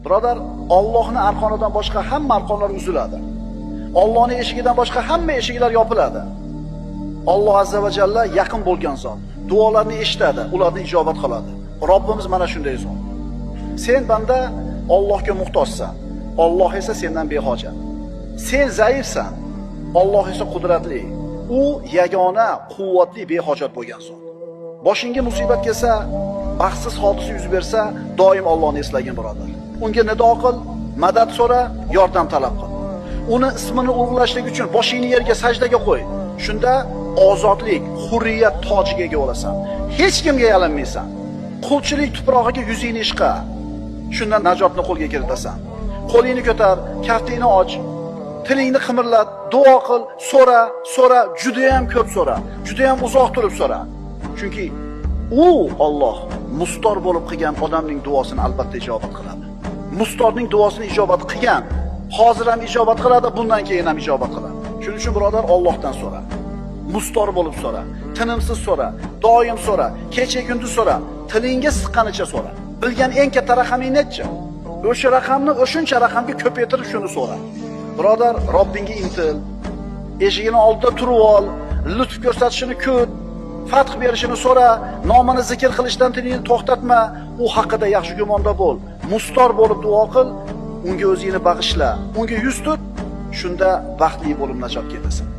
Birodar, Allohning arqonidan boshqa hamma arqonlar uziladi. Allohning eshigidan boshqa hamma eshiklar yopiladi. Alloh azza va jalla yaqin bo'lgan zot. Duolarni eshitadi, ularni ijobat qiladi. Robbimiz mana shunday zot. Sen banda Allohga muhtojsan. Alloh esa sendan behojat. Sen zaifsan. Alloh esa qudratli. U yagona, quvvatli, behojat bo'lgan zot. Boshingga musibat kelsa, baxtsiz hodisa yuz bersa, doim Allohni eslagin birodar. Unga nido qil, madad so'ra, yordam talab qil. Uni ismini ulug'lashlik uchun boshingni yerga sajdaga qo'y. Shunda ozodlik, hurriyat tojiga ega bo'lasan. Hech kimga yalanmaysan. Qulchilik tuprog'iga yuzingni ishqa. Shundan najotni qo'lga kiritasan. Qo'lingni ko'tar, kaftingni och, tilingni qimirlat, duo qil, so'ra, juda ham ko'p so'ra, juda ham uzoq turib so'ra. Chunki u Alloh mustor bo'lib qilgan odamning duosini albatta ijobat qiladi. Mustorning duosini ijobat qilgan, hozir ham ijobat qiladi, bundan keyin ham ijobat qiladi. Shuning uchun birodar, Allohdan so'ra. Mustor bo'lib so'ra, tinimsiz so'ra, doim so'ra, kecha kunduz so'ra, tilingga siqqanicha so'ra. Bilgan eng katta raqaming necha? O'sha raqamni o'shuncha raqamga ko'paytirib shuni so'ra. Birodar, Robbingga intil. Eshigini oldida turib ol, lutf ko'rsatishini kut, fath berishini so'ra, nomini zikr qilishdan tilingni to'xtatma, u haqida yaxshi gumonda bo'l. Mustor bo'lib duo qil, unga o'zingni bag'ishla, unga yuz tut, shunda baxtli bo'lib najot ketasan.